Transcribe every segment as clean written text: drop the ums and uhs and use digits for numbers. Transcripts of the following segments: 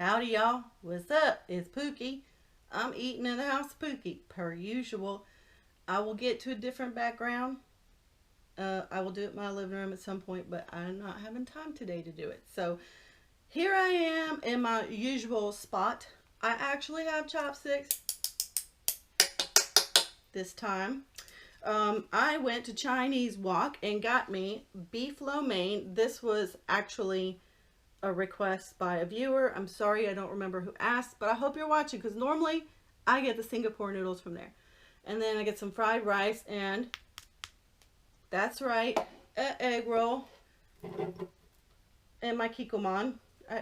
Howdy, y'all. What's up? It's Pookie. I'm eating in the house of Pookie, per usual. I will get to a different background. I will do it in my living room at some point, but I'm not having time today to do it. So here I am in my usual spot. I actually have chopsticks this time. I went to Chinese Wok and got me beef lo mein. This was actually a request by a viewer. I'm sorry, I don't remember who asked, but I hope you're watching because normally I get the Singapore noodles from there. And then I get some fried rice and that's right, an egg roll and my kikoman.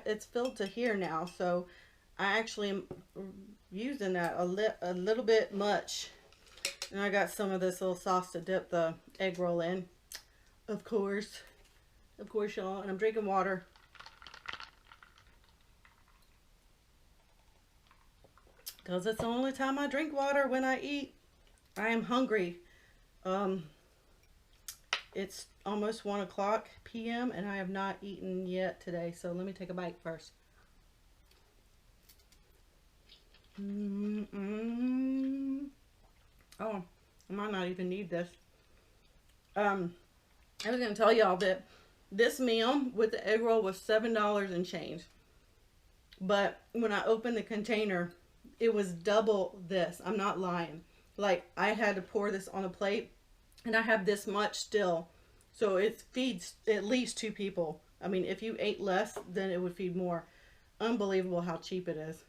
It's filled to here now, so I actually am using that a little bit much. And I got some of this little sauce to dip the egg roll in. Of course, y'all. And I'm drinking water. Because it's the only time I drink water when I eat. I am hungry. It's almost 1 o'clock p.m. and I have not eaten yet today. So let me take a bite first. Oh, I might not even need this. I was going to tell y'all that this meal with the egg roll was $7 and change. But when I opened the container, it was double this. I'm not lying. Like, I had to pour this on a plate, and I have this much still. So it feeds at least 2 people. I mean, if you ate less, then it would feed more. Unbelievable how cheap it is.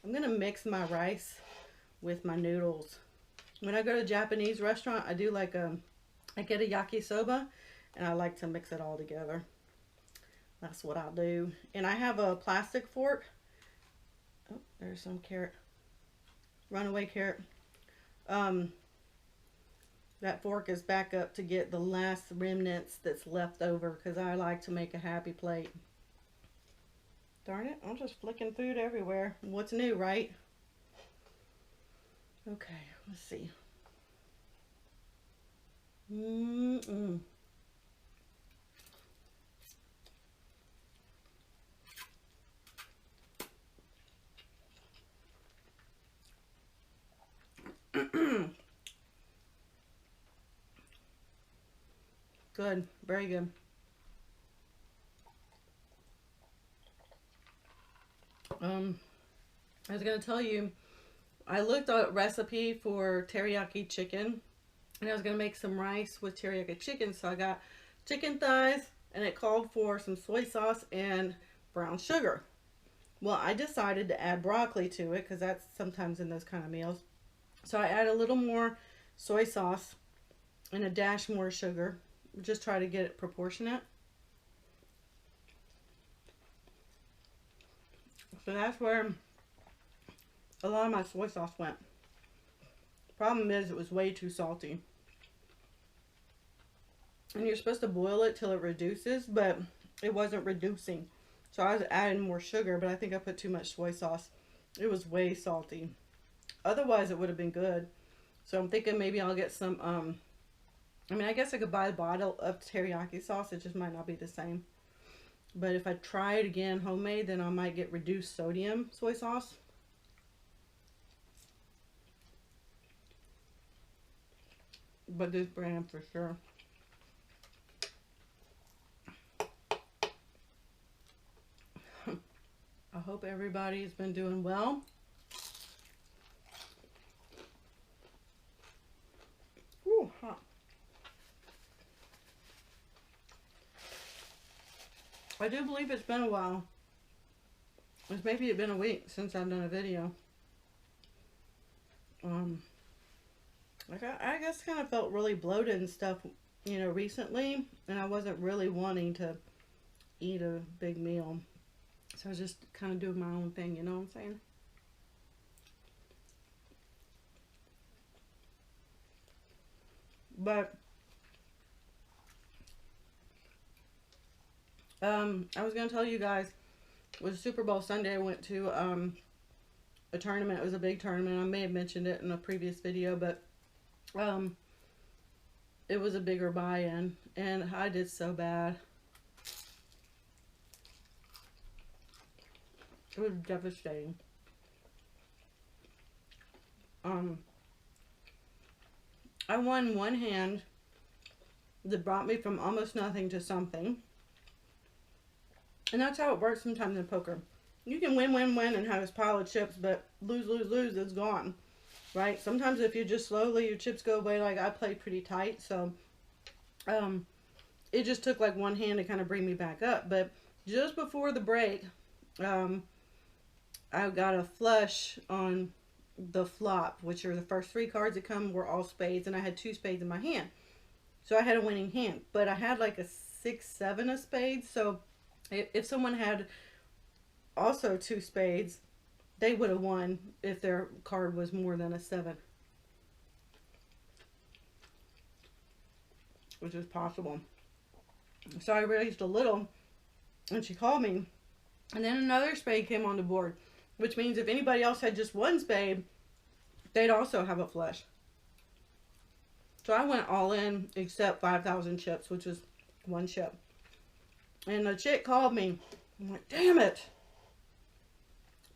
I'm going to mix my rice with my noodles. When I go to a Japanese restaurant, I do like I get a yakisoba, and I like to mix it all together. That's what I'll do. And I have a plastic fork. Oh, there's some carrot. Runaway carrot. That fork is back up to get the last remnants that's left over because I like to make a happy plate. Darn it, I'm just flicking food everywhere. What's new, right? Okay, let's see. Good, very good. I was gonna tell you, I looked at a recipe for teriyaki chicken, and I was gonna make some rice with teriyaki chicken, so I got chicken thighs, and it called for some soy sauce and brown sugar. Well, I decided to add broccoli to it because that's sometimes in those kind of meals. So I add a little more soy sauce and a dash more sugar. Just try to get it proportionate. So that's where a lot of my soy sauce went. Problem is, it was way too salty. And you're supposed to boil it till it reduces, but it wasn't reducing. So I was adding more sugar, but I think I put too much soy sauce. It was way salty. Otherwise, it would have been good. So I'm thinking maybe I'll get some, I mean, I guess I could buy a bottle of teriyaki sauce. It just might not be the same. But if I try it again homemade, then I might get reduced sodium soy sauce. But this brand for sure. I hope everybody's been doing well. Ooh, hot. I do believe it's been a while. It's maybe been a week since I've done a video. I guess kind of felt really bloated and stuff, you know, recently, and I wasn't really wanting to eat a big meal. So I was just kind of doing my own thing, you know what I'm saying? But I was gonna tell you guys, with Super Bowl Sunday, I went to a tournament. It was a big tournament. I may have mentioned it in a previous video, but it was a bigger buy-in, and I did so bad. It was devastating. I won one hand that brought me from almost nothing to something. And that's how it works sometimes in poker. You can win, win, win and have this pile of chips, but lose, lose, lose, it's gone. Right? Sometimes if you just slowly, your chips go away. Like I played pretty tight, so it just took like one hand to kind of bring me back up. But just before the break, I got a flush on the flop, which are the first three cards that come were all spades, and I had two spades in my hand. So I had a winning hand, but I had like a 6-7 of spades. So if someone had also two spades, they would have won if their card was more than a 7, which is possible. So I raised a little, and she called me, and then another spade came on the board, which means if anybody else had just one spade, they'd also have a flush. So I went all in except 5,000 chips, which was one chip. And the chick called me. I'm like, damn it.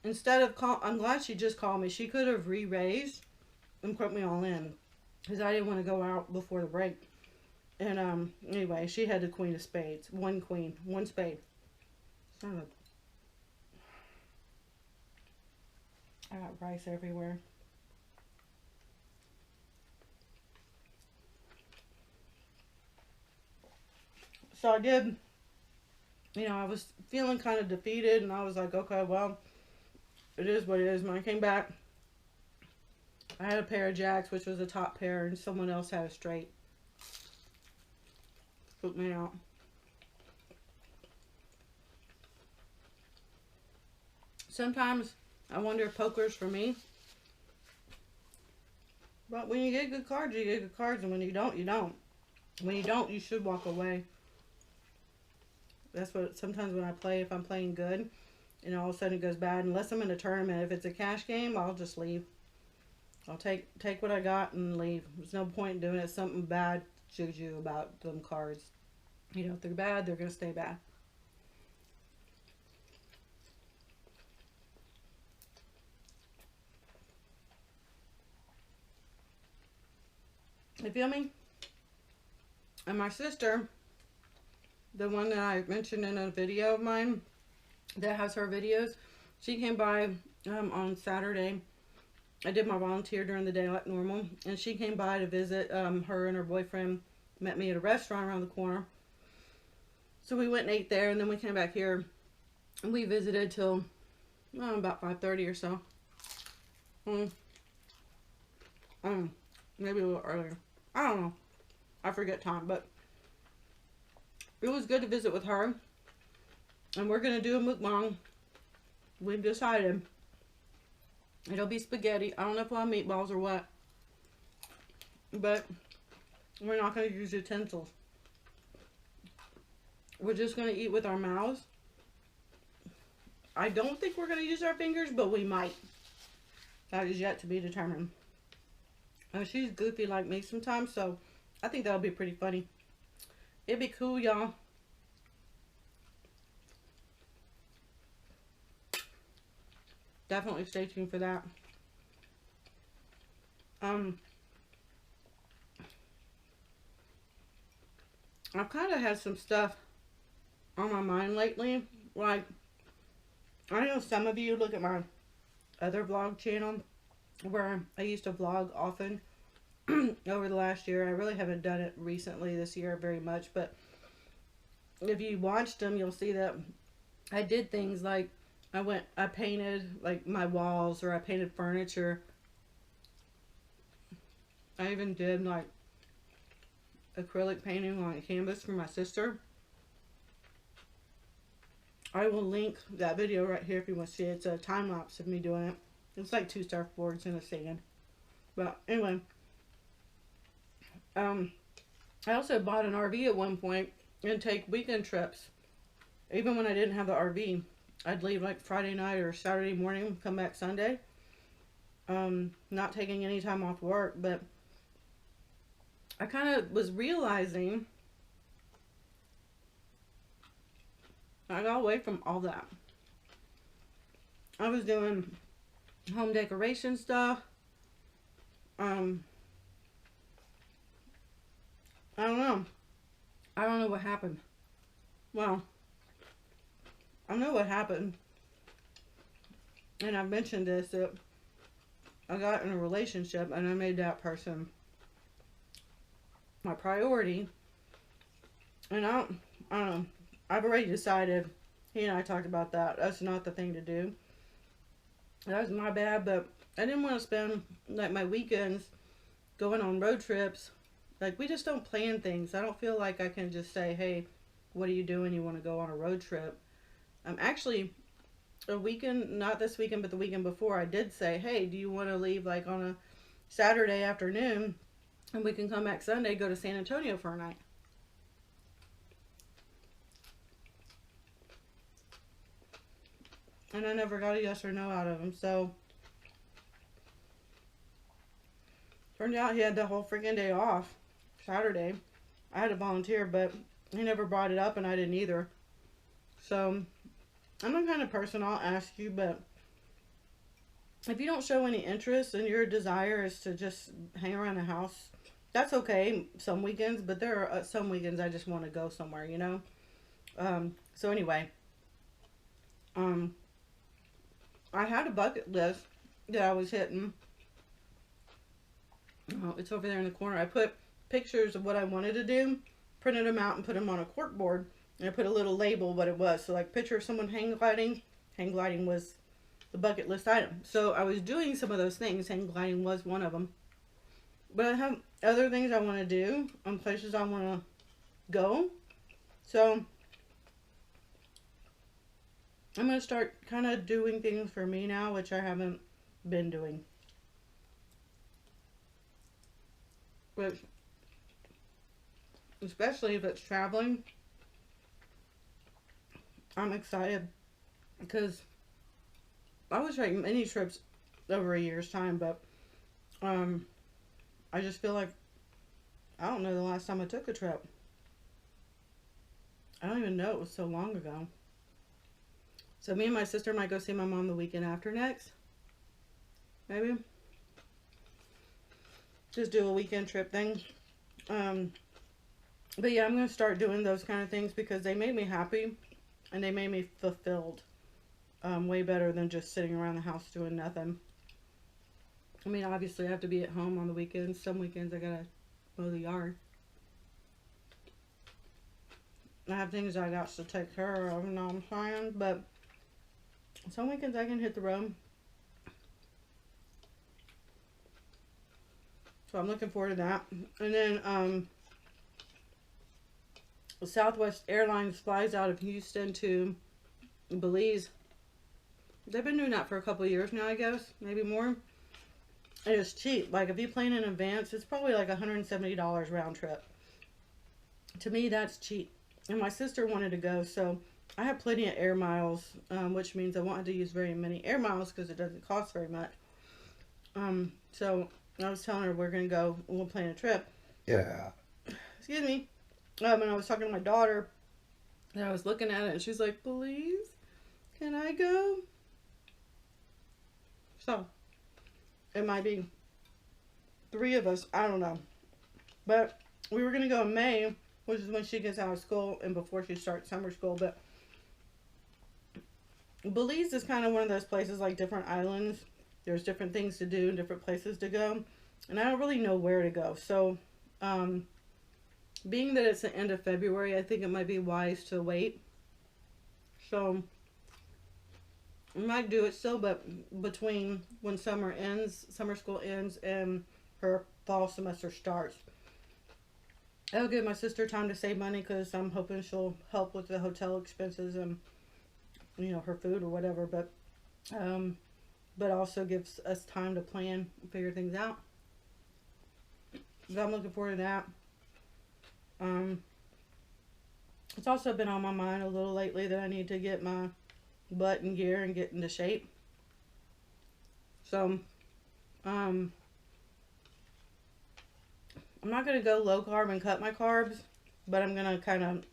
Instead of I'm glad she just called me. She could have re-raised and put me all in, because I didn't want to go out before the break. And anyway, she had the queen of spades. One queen, one spade. So I got rice everywhere. So I did, I was feeling kind of defeated, and I was like, okay, well, it is what it is. When I came back, I had a pair of jacks, which was a top pair, and someone else had a straight. Spooked me out. Sometimes I wonder if poker's for me. But when you get good cards, you get good cards, and when you don't, you don't. When you don't, you should walk away. That's what sometimes when I play, if I'm playing good, and all of a sudden it goes bad, unless I'm in a tournament. If it's a cash game, I'll just leave. I'll take what I got and leave. There's no point in doing it. Something bad juju about them cards. If they're bad, they're going to stay bad. You feel me? And my sister, the one that I mentioned in a video of mine that has her videos, she came by on Saturday. I did my volunteer during the day like normal, and she came by to visit. Her and her boyfriend met me at a restaurant around the corner. So we went and ate there, and then we came back here, and we visited till about 5:30 or so. Maybe a little earlier. I don't know. I forget time, but it was good to visit with her. And we're going to do a mukbang. We've decided. It'll be spaghetti. I don't know if we'll have meatballs or what. But we're not going to use utensils. We're just going to eat with our mouths. I don't think we're going to use our fingers, but we might. That is yet to be determined. And she's goofy like me sometimes, so I think that'll be pretty funny. It'd be cool, y'all. Definitely stay tuned for that. I've kind of had some stuff on my mind lately. Like, I know some of you look at my other vlog channel where I used to vlog often over the last year. I really haven't done it recently this year very much, but if you watched them, you'll see that I did things like I painted like my walls, or I painted furniture. I even did like acrylic painting on a canvas for my sister. I will link that video right here if you want to see it. It's a time lapse of me doing it. It's like 2 surfboards and a sand. But anyway, I also bought an RV at one point and take weekend trips. Even when I didn't have the RV, I'd leave like Friday night or Saturday morning, come back Sunday. Not taking any time off work, but I kind of was realizing I got away from all that. I was doing home decoration stuff. I don't know. I don't know what happened. Well, I know what happened. And I've mentioned this, that I got in a relationship and I made that person my priority. And I don't know. I've already decided, he and I talked about that. That's not the thing to do. That was my bad, but I didn't want to spend like my weekends going on road trips. Like, we just don't plan things. I don't feel like I can just say, hey, what are you doing? You want to go on a road trip? Actually, a weekend, not this weekend, but the weekend before, I did say, hey, do you want to leave like on a Saturday afternoon and we can come back Sunday, go to San Antonio for a night? And I never got a yes or no out of him. So, turned out he had the whole freaking day off. Saturday. I had to volunteer, but he never brought it up and I didn't either. So, I'm the kind of person, I'll ask you, but if you don't show any interest and your desire is to just hang around the house, that's okay some weekends, but there are some weekends I just want to go somewhere, you know? So anyway, I had a bucket list that I was hitting. Oh, it's over there in the corner. I put pictures of what I wanted to do, printed them out and put them on a cork board, and I put a little label what it was. So like picture of someone hang gliding. Hang gliding was the bucket list item. So I was doing some of those things. Hang gliding was one of them. But I have other things I want to do and places I want to go. So I'm going to start kind of doing things for me now, which I haven't been doing. But especially if it's traveling, I'm excited because I was writing many trips over a year's time, but I just feel like I don't know the last time I took a trip. I don't even know, it was so long ago. So me and my sister might go see my mom the weekend after next. Maybe. Just do a weekend trip thing. But yeah, I'm going to start doing those kind of things because they made me happy and they made me fulfilled. Way better than just sitting around the house doing nothing. I mean, obviously I have to be at home on the weekends. Some weekends I gotta mow the yard. I have things I got to take care of, you know what I'm saying? But some weekends I can hit the road. So I'm looking forward to that. And then Southwest Airlines flies out of Houston to Belize. They've been doing that for a couple of years now, I guess. Maybe more. It is cheap. Like, if you plan in advance, it's probably like $170 round trip. To me, that's cheap. And my sister wanted to go, so I have plenty of air miles, which means I won't have to use very many air miles because it doesn't cost very much. So I was telling her we're going to go and we'll plan a trip. Yeah. Excuse me. And I was talking to my daughter, and I was looking at it, and she's like, "Please, can I go?" So, it might be 3 of us. I don't know. But we were going to go in May, which is when she gets out of school and before she starts summer school. But Belize is kind of one of those places, like different islands. There's different things to do, different places to go. And I don't really know where to go. So, being that it's the end of February, I think it might be wise to wait. So, I might do it still, but between when summer ends, summer school ends, and her fall semester starts. It'll give my sister time to save money because I'm hoping she'll help with the hotel expenses and, you know, her food or whatever. But also gives us time to plan and figure things out. So I'm looking forward to that. It's also been on my mind a little lately that I need to get my butt in gear and get into shape. So, I'm not going to go low carb and cut my carbs, but I'm going to kind of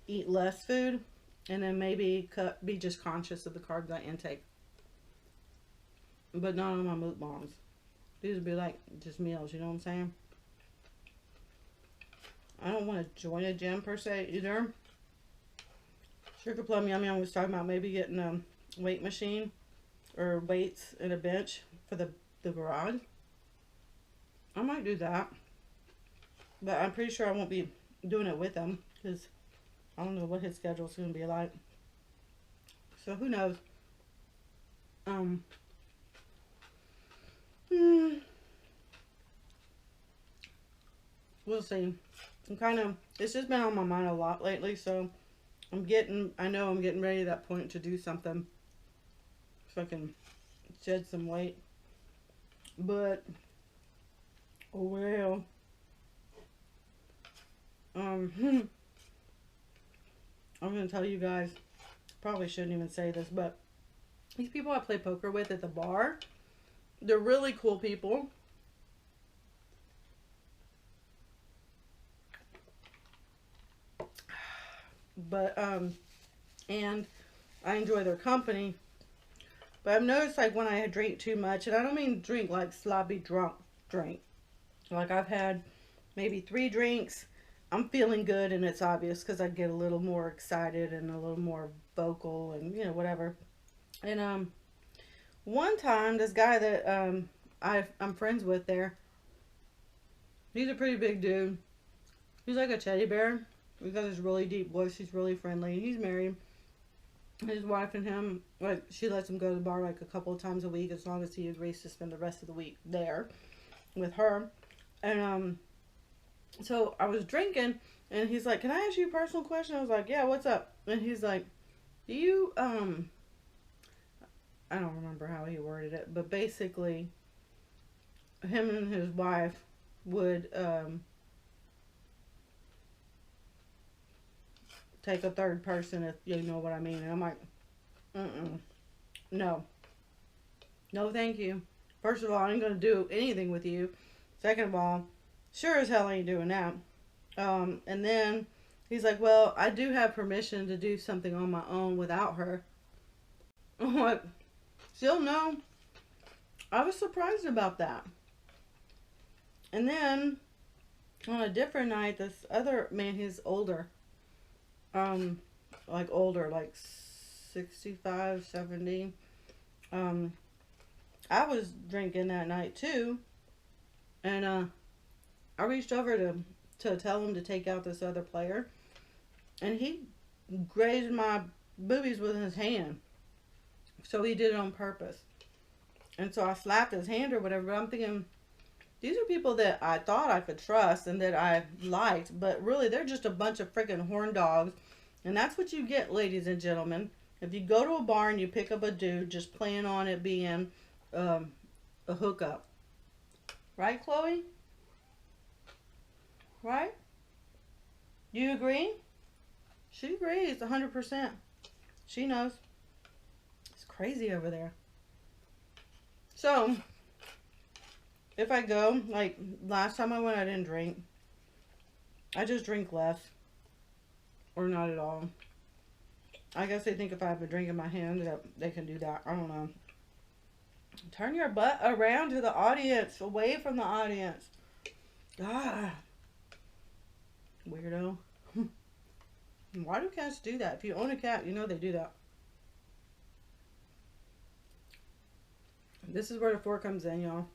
eat less food And then maybe be just conscious of the carbs I intake. But not on my mukbangs. These would be like just meals, you know what I'm saying? I don't want to join a gym per se either. Sugar Plum Yummy, I was talking about maybe getting a weight machine or weights and a bench for the garage. I might do that. But I'm pretty sure I won't be doing it with him because I don't know what his schedule's going to be like. So who knows? We'll see. It's just been on my mind a lot lately, so I know I'm getting ready to that point to do something so I can shed some weight. But, well, I'm going to tell you guys, probably shouldn't even say this, but these people I play poker with at the bar, they're really cool people. But, and I enjoy their company. But I've noticed, like, when I drink too much, and I don't mean drink like sloppy drunk drink. Like, I've had maybe 3 drinks. I'm feeling good, and it's obvious because I get a little more excited and a little more vocal and, you know, whatever. And, one time, this guy that, I'm friends with there, he's a pretty big dude. He's like a teddy bear. He's got this really deep voice. He's really friendly. He's married. His wife and him, like, she lets him go to the bar like a couple of times a week as long as he agrees to spend the rest of the week there with her. And so I was drinking, and he's like, "Can I ask you a personal question?" I was like, "Yeah, what's up?" And he's like, "Do you I don't remember how he worded it, but basically, him and his wife would take a third person, if you know what I mean." And I'm like, no, thank you. First of all, I ain't gonna do anything with you. Second of all, sure as hell I ain't doing that. And then he's like, "Well, I do have permission to do something on my own without her." I'm like, still no. I was surprised about that. And then on a different night, this other man, he's older. Like older, like 65, 70. I was drinking that night too. And, I reached over to tell him to take out this other player. And he grazed my boobies with his hand. So he did it on purpose. And so I slapped his hand or whatever. But I'm thinking, these are people that I thought I could trust and that I liked. But really, they're just a bunch of freaking horn dogs. And that's what you get, ladies and gentlemen. If you go to a bar and you pick up a dude just planning on it being a hookup. Right, Chloe? Right? Do you agree? She agrees 100%. She knows. It's crazy over there. So, if I go, like last time I went, I didn't drink. I just drink less. Or not at all. I guess they think if I have a drink in my hand that they can do that. I don't know. Turn your butt around to the audience. Away from the audience. Ah. Weirdo. Why do cats do that? If you own a cat, you know they do that. This is where the fork comes in, y'all.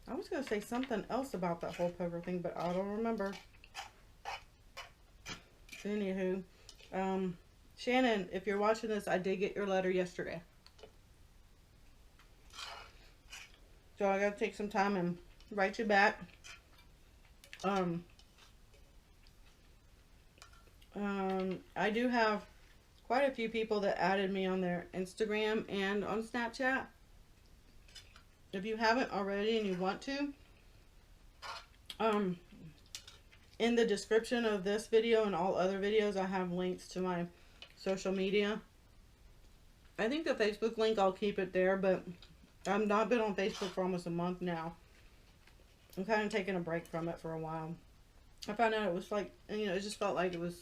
I was going to say something else about that whole poker thing, but I don't remember. Anywho, Shannon, if you're watching this, I did get your letter yesterday. So I gotta take some time and write you back. I do have quite a few people that added me on their Instagram and on Snapchat. If you haven't already and you want to, in the description of this video and all other videos, I have links to my social media. I think the Facebook link, I'll keep it there, but I've not been on Facebook for almost a month now. I'm kind of taking a break from it for a while. I found out it was like, you know, it just felt like it was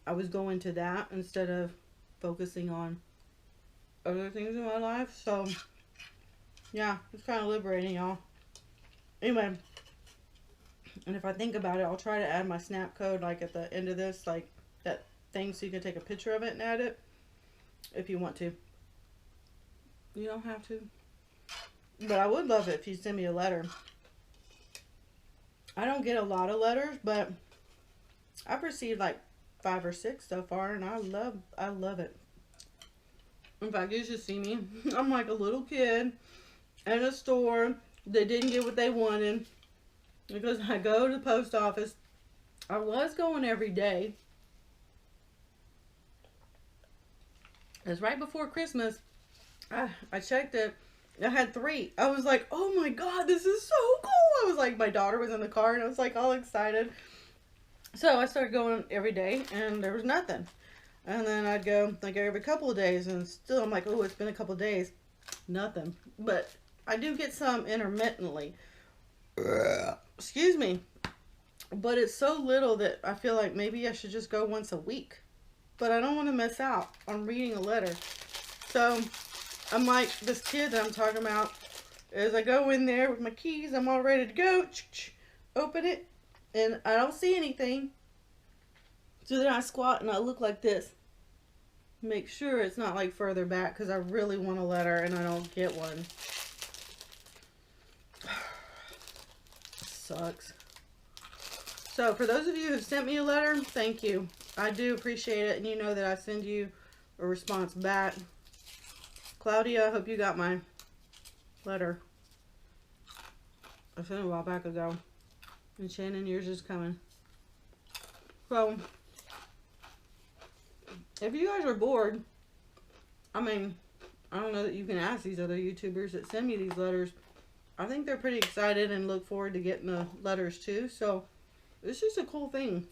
I was going to that instead of focusing on other things in my life. So, yeah, it's kind of liberating, y'all. Anyway, and if I think about it, I'll try to add my snap code, like, at the end of this, like, that thing, so you can take a picture of it and add it, if you want to. You don't have to. But I would love it if you send me a letter. I don't get a lot of letters, but I've received like 5 or 6 so far, and I love it. In fact, you should see me. I'm like a little kid in a store that didn't get what they wanted because I go to the post office. I was going every day. It's right before Christmas. I checked it. I had 3. I was like, oh my God, this is so cool. I was like, my daughter was in the car and I was like all excited. So I started going every day and there was nothing. And then I'd go like every couple of days and still I'm like, oh, it's been a couple of days. Nothing. But I do get some intermittently. Excuse me. But it's so little that I feel like maybe I should just go once a week. But I don't want to miss out on reading a letter. So I'm like this kid that I'm talking about. As I go in there with my keys, I'm all ready to go. Open it, and I don't see anything. So then I squat and I look like this. Make sure it's not like further back because I really want a letter and I don't get one. Sucks. So for those of you who sent me a letter, thank you. I do appreciate it, and you know that I send you a response back. Claudia, I hope you got my letter. I sent it a while back ago. And Shannon, yours is coming. So, if you guys are bored, I mean, I don't know that you can ask these other YouTubers that send me these letters. I think they're pretty excited and look forward to getting the letters too. So, it's just a cool thing.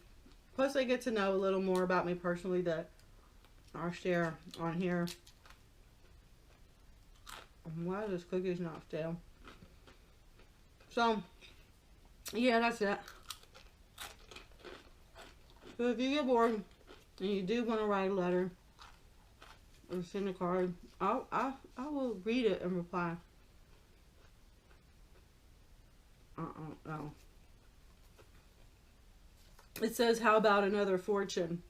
Plus, they get to know a little more about me personally that I'll share on here. Why this cookie's not stale? So, yeah, that's it. So if you get bored and you do want to write a letter or send a card, I will read it and reply. No. It says, how about another fortune?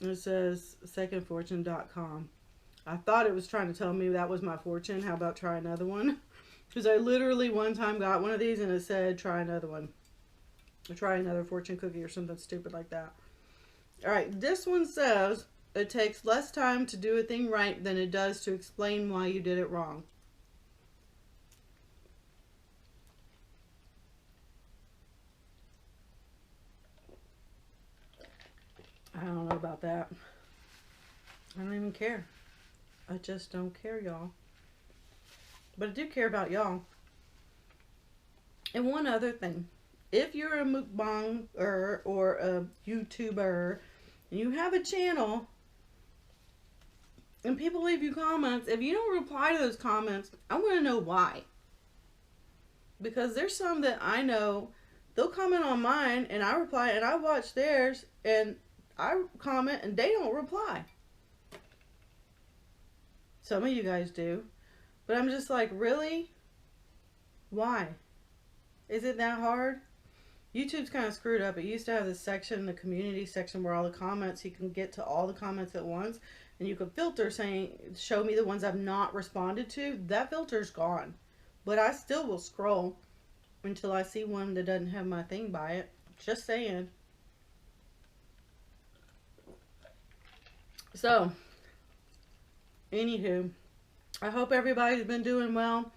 It says secondfortune.com. I thought it was trying to tell me that was my fortune. How about try another one? Because I literally one time got one of these and it said try another one. Or try another fortune cookie or something stupid like that. Alright, this one says it takes less time to do a thing right than it does to explain why you did it wrong. I don't know about that. I don't even care. I just don't care, y'all. But I do care about y'all. And one other thing. If you're a mukbanger or a YouTuber and you have a channel and people leave you comments, if you don't reply to those comments, I want to know why. Because there's some that I know, they'll comment on mine and I reply and I watch theirs and I comment and they don't reply. Some of you guys do. But I'm just like, really? Why? Is it that hard? YouTube's kind of screwed up. It used to have this section, the community section, where all the comments, you can get to all the comments at once. And you can filter saying, show me the ones I've not responded to. That filter's gone. But I still will scroll until I see one that doesn't have my thing by it. Just saying. So, anywho, I hope everybody's been doing well.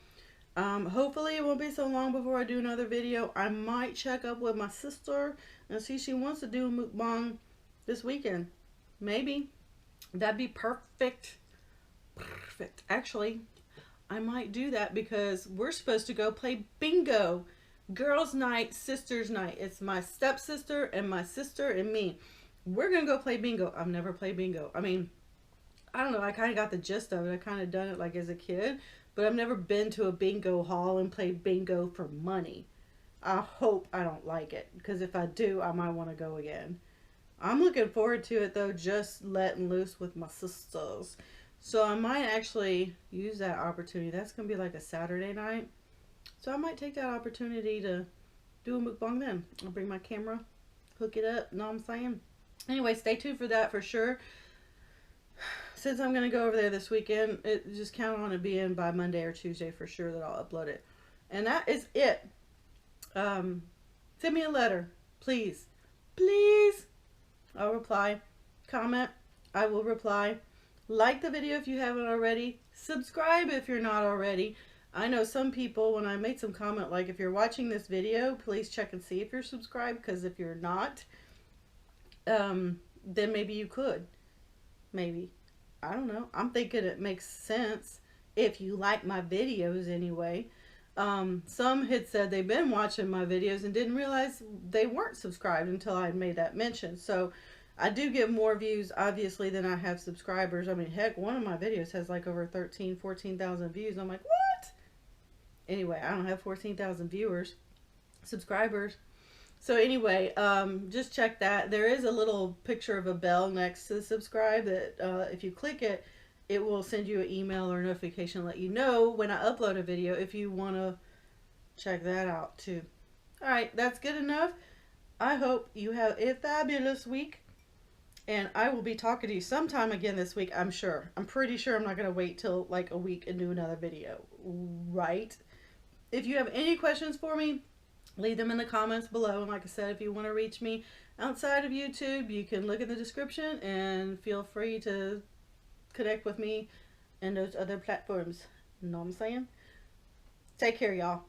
Hopefully it won't be so long before I do another video. I might check up with my sister and see if she wants to do a mukbang this weekend. Maybe. That'd be perfect. Perfect. Actually, I might do that because we're supposed to go play bingo. Girls' night, sisters' night. It's my stepsister and my sister and me. We're going to go play bingo. I've never played bingo. I mean, I don't know. I kind of got the gist of it. I kind of done it like as a kid. But I've never been to a bingo hall and played bingo for money. I hope I don't like it, because if I do, I might want to go again. I'm looking forward to it though, just letting loose with my sisters. So I might actually use that opportunity. That's going to be like a Saturday night. So I might take that opportunity to do a mukbang then. I'll bring my camera, hook it up, know what I'm saying? Anyway, stay tuned for that for sure. Since I'm going to go over there this weekend, just count on it being by Monday or Tuesday for sure that I'll upload it. And that is it. Send me a letter, please. Please. I'll reply. Comment. I will reply. Like the video if you haven't already. Subscribe if you're not already. I know some people, when I made some comment, like, if you're watching this video, please check and see if you're subscribed, because if you're not, then maybe you could. Maybe. I don't know. I'm thinking it makes sense if you like my videos anyway. Some had said they've been watching my videos and didn't realize they weren't subscribed until I had made that mention. So I do get more views, obviously, than I have subscribers. I mean, heck, one of my videos has like over 14,000 views. I'm like, what? Anyway, I don't have 14,000 viewers, subscribers. So anyway, just check that. There is a little picture of a bell next to subscribe that if you click it, it will send you an email or notification, let you know when I upload a video, if you want to check that out too. All right, that's good enough. I hope you have a fabulous week, and I will be talking to you sometime again this week, I'm sure. I'm pretty sure I'm not going to wait till like a week and do another video, right? If you have any questions for me, leave them in the comments below. And like I said, if you want to reach me outside of YouTube, you can look in the description and feel free to connect with me in those other platforms. You know what I'm saying? Take care, y'all.